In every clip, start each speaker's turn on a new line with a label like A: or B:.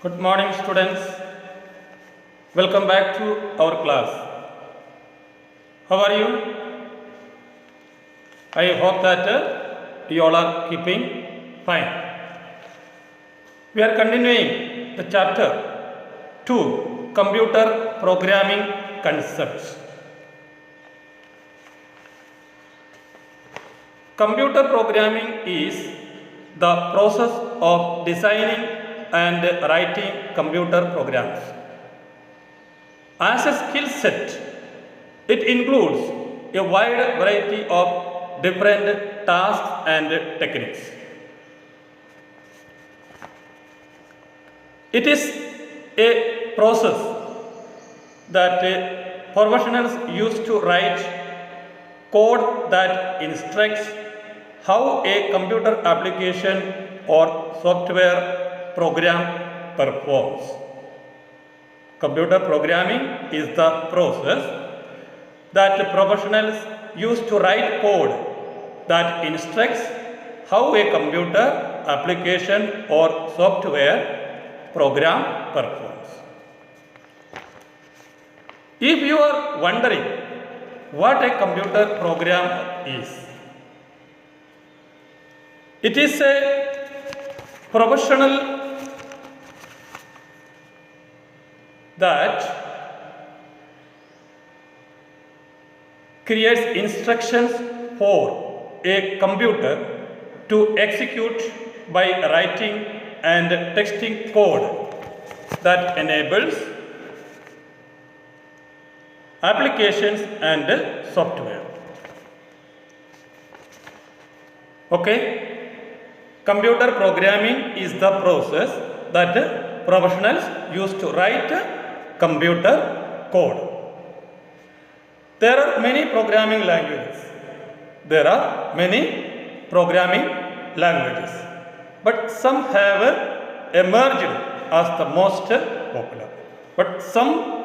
A: Good morning, students. Welcome back to our class. How are you? I hope that you all are keeping fine. We are continuing the chapter 2, Computer Programming Concepts. Computer programming is the process of designing and writing computer programs. As a skill set, it includes a wide variety of different tasks and techniques. It is a process that professionals use to write code that instructs how a computer application or software program performs. Computer programming is the process that professionals use to write code that instructs how a computer application or software program performs. If you are wondering what a computer program is, it is a professional that creates instructions for a computer to execute by writing and texting code that enables applications and software. Okay? Computer programming is the process that professionals use to write computer code. There are many programming languages. But some have emerged as the most popular. But some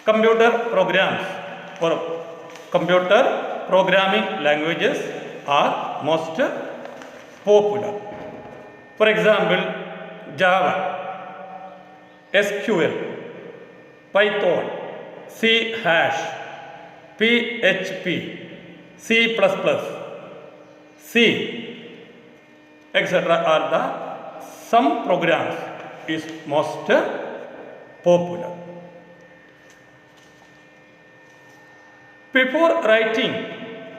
A: computer programs or computer programming languages are most popular. For example, Java, SQL, Python, C#, PHP, C++, C, etc. are the some programs is most popular. Before writing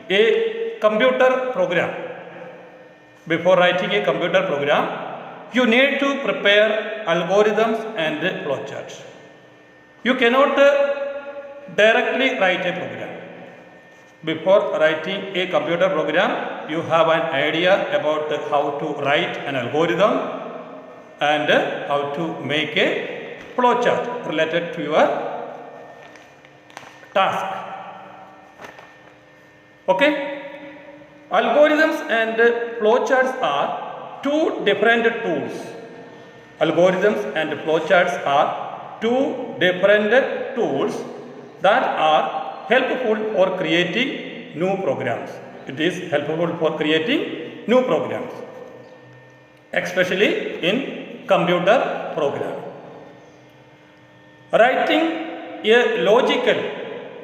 A: a computer program, you need to prepare algorithms and flowcharts. You cannot directly write a program. Before writing a computer program, you have an idea about how to write an algorithm and how to make a flowchart related to your task. Okay? Algorithms and flowcharts are two different tools. Algorithms and flowcharts are two different tools that are helpful for creating new programs. It is helpful for creating new programs, especially in computer programming. Writing a logical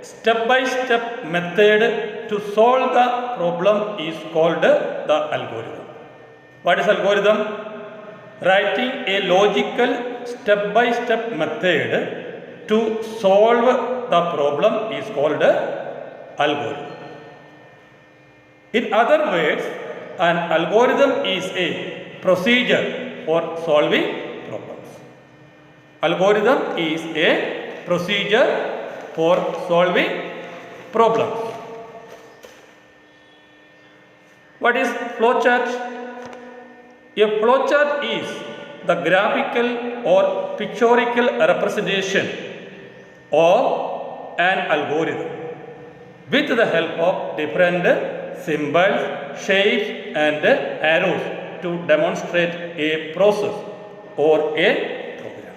A: step-by-step method to solve the problem is called the algorithm. What is algorithm? Writing a logical step-by-step method to solve the problem is called algorithm. In other words, an algorithm is a procedure for solving problems. Algorithm is a procedure for solving problems. What is flowchart? A flowchart is the graphical or pictorial representation of an algorithm with the help of different symbols, shapes and arrows to demonstrate a process or a program.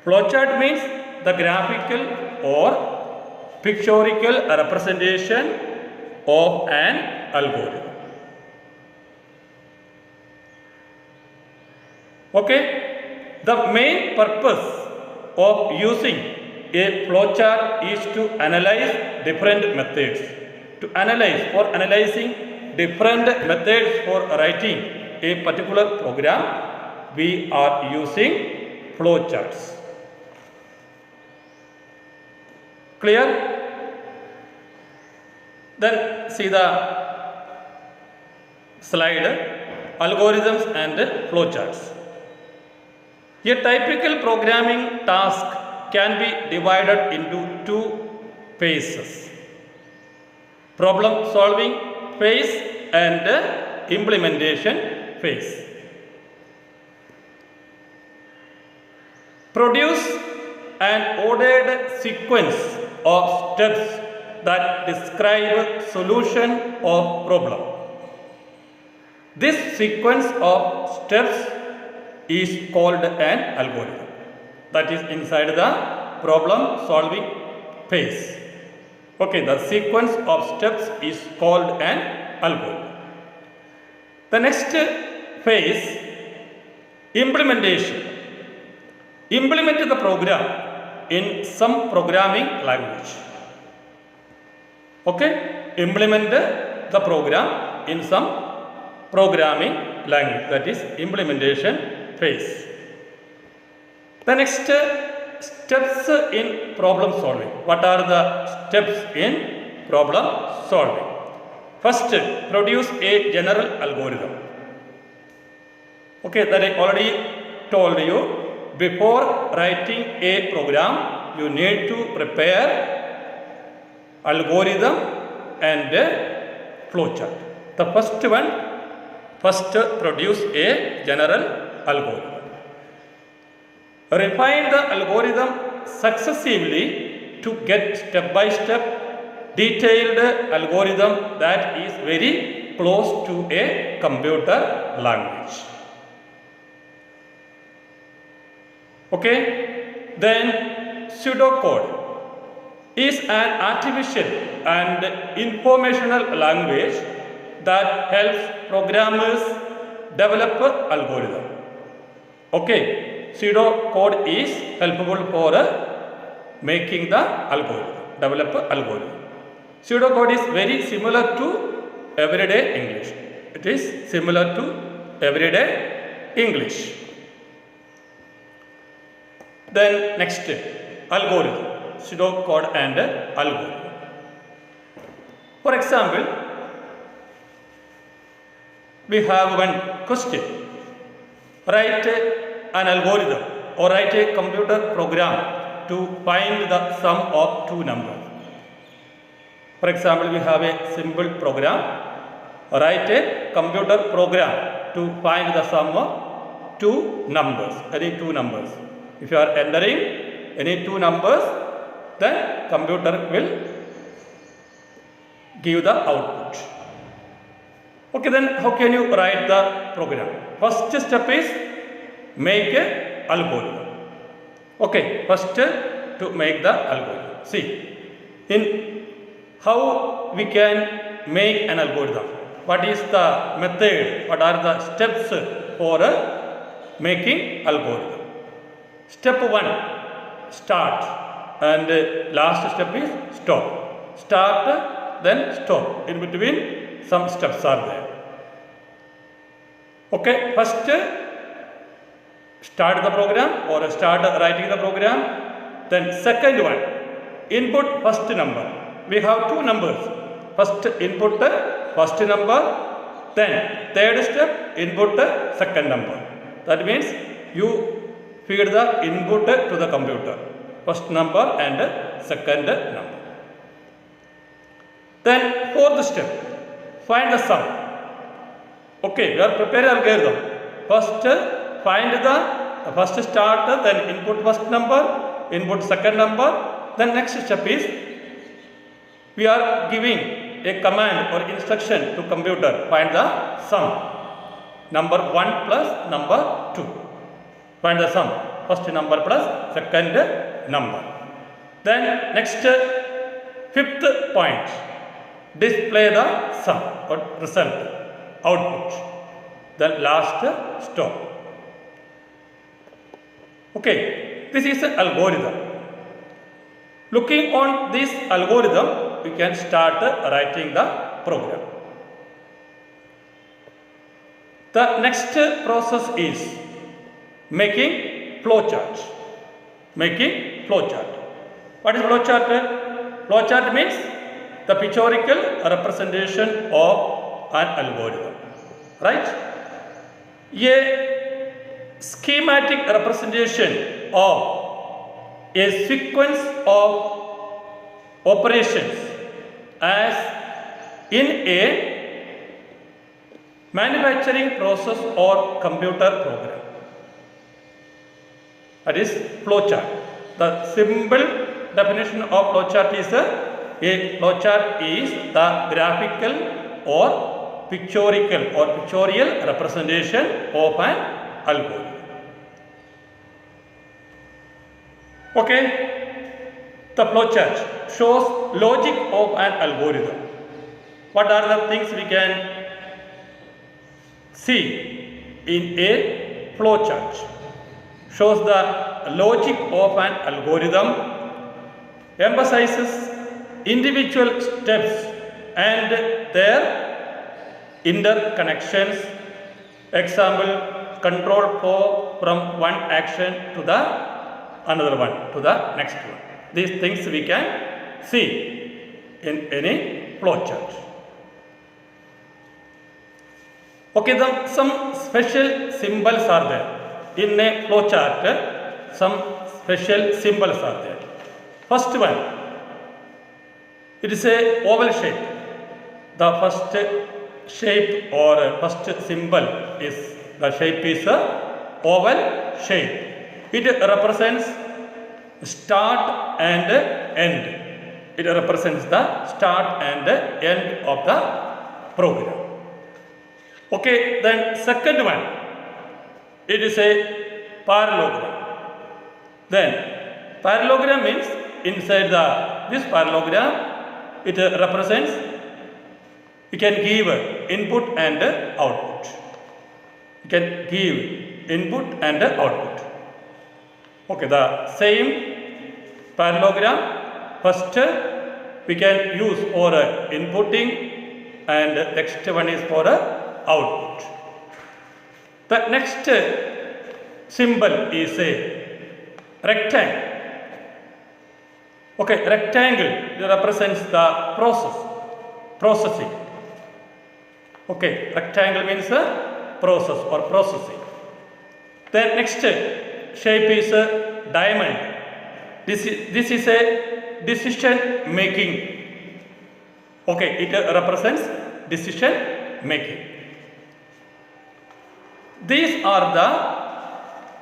A: Flowchart means the graphical or pictorial representation of an algorithm. Okay? The main purpose of using a flowchart is to analyze different methods. To analyze, for analyzing different methods for writing a particular program, we are using flowcharts. Clear? Then see the slide, algorithms and flowcharts. A typical programming task can be divided into two phases: problem solving phase and implementation phase. Produce an ordered sequence of steps that describe solution of problem. This sequence of steps is called an algorithm. That is inside the problem solving phase. Okay, the sequence of steps is called an algorithm. The next phase, implementation. Implement the program in some programming language. Okay, implement the program in some programming language. That is implementation phase. The next steps in problem solving. What are the steps in problem solving? First, produce a general algorithm. Okay, that I already told you. Before writing a program, you need to prepare algorithm and flowchart. The first one, first produce a general algorithm. Refine the algorithm successively to get step-by-step detailed algorithm that is very close to a computer language. Okay, then pseudocode is an artificial and informational language that helps programmers develop algorithm. Okay, pseudocode is helpful for making the algorithm, develop algorithm. Pseudocode is very similar to everyday English. It is similar to everyday English. Then next, algorithm, pseudocode and algorithm. For example, we have one question. Write an algorithm or write a computer program to find the sum of two numbers. For example, we have a simple program. Write a computer program to find the sum of two numbers, any two numbers. If you are entering any two numbers, then computer will give the output. Okay, then how can you write the program? First step is make a algorithm. Okay, first to make the algorithm. See, in how we can make an algorithm. What is the method? What are the steps for making algorithm? Step 1, start, and last step is stop. Start, then stop. In between, some steps are there. Okay, first start the program or start writing the program. Then second one, input first number. We have two numbers. First input first number, then third step input second number. That means you feed the input to the computer, first number and second number. Then fourth step, find the sum. Okay, we are preparing algorithm. First find the first start, then input first number, input second number. Then next step is we are giving a command or instruction to computer, find the sum. Number 1 plus number 2. Find the sum. First number plus second number. Then next fifth point. Display the sum or result, output. Then last stop. Okay, this is an algorithm. Looking on this algorithm, we can start writing the program. The next process is making flowchart. Making flowchart. What is flowchart? Flowchart means the pictorial representation of an algorithm. Right? A schematic representation of a sequence of operations as in a manufacturing process or computer program. That is flowchart. The simple definition of flowchart is a flowchart is the graphical or pictorial representation of an algorithm. Okay, the flowchart shows logic of an algorithm. What are the things we can see in a flowchart? Shows the logic of an algorithm, emphasizes individual steps and their interconnections. Example, control flow from one action to the another one to the next one. These things we can see in any flowchart. Okay, some special symbols are there. In a flowchart, some special symbols are there. First one, it is a oval shape. The first shape or first symbol is, the shape is a oval shape. It represents start and end. It represents the start and end of the program. Okay, then second one, it is a parallelogram. Then parallelogram means inside this parallelogram, it represents, you can give input and output. You can give input and output. Okay, the same parallelogram, first we can use for inputting and next one is for output. The next symbol is a rectangle. Okay, rectangle represents the processing. Okay, rectangle means a process or processing. Then next shape is a diamond. This is a decision making. Okay, it represents decision making. These are the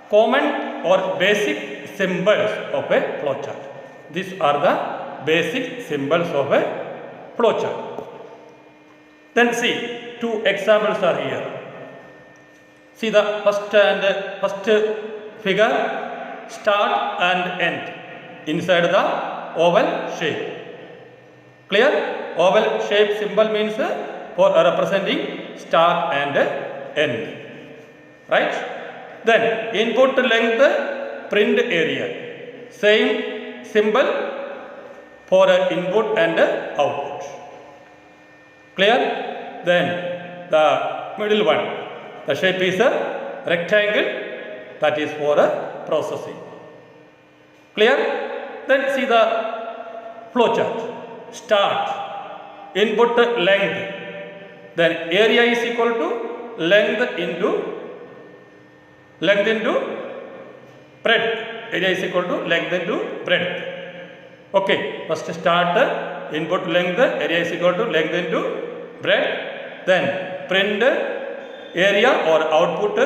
A: common or basic symbols of a flowchart. These are the basic symbols of a flowchart. Then see, two examples are here. See the first figure, start and end inside the oval shape. Clear? Oval shape symbol means for representing start and end. Right? Then input length, print area. Same symbol for input and output. Clear? Then the middle one, the shape is a rectangle, that is for processing. Clear? Then see the flowchart. Start, input length, then area is equal to length into breadth. Area is equal to length into breadth. Okay, first start, input length, area is equal to length into breadth. Then print area or output,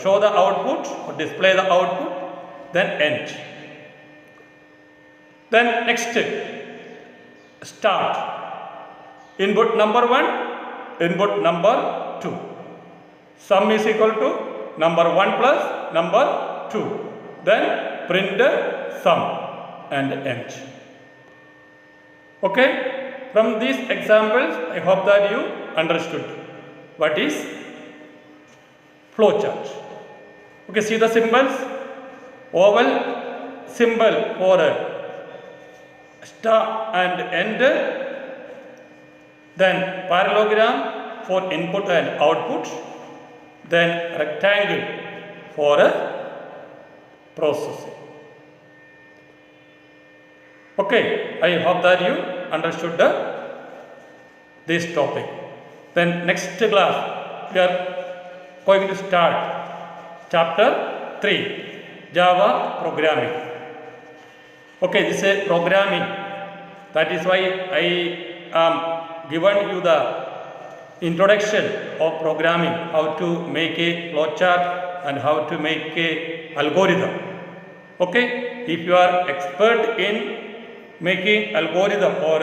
A: show the output or display the output, then end. Then next, start, input number 1, input number 2. Sum is equal to number 1 plus number 2. Then print sum and end. Okay? From these examples, I hope that you understood what is flowchart. Okay, see the symbols. oval symbol for start and end, then parallelogram for input and output, then rectangle for processing. Okay, I hope that you understood this topic. Then next class we are going to start chapter 3, Java programming. Okay, this is programming. That is why I am given you the introduction of programming, how to make a flowchart and how to make a algorithm. Okay, if you are expert in making algorithm or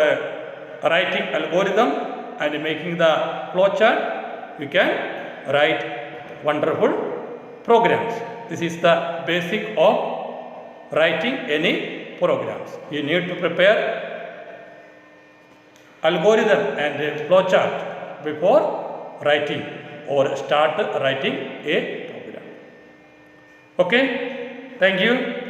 A: writing algorithm and making the flowchart, you can write wonderful programs. This is the basic of writing any programs. You need to prepare algorithm and flowchart before writing or start writing a program. Okay, thank you.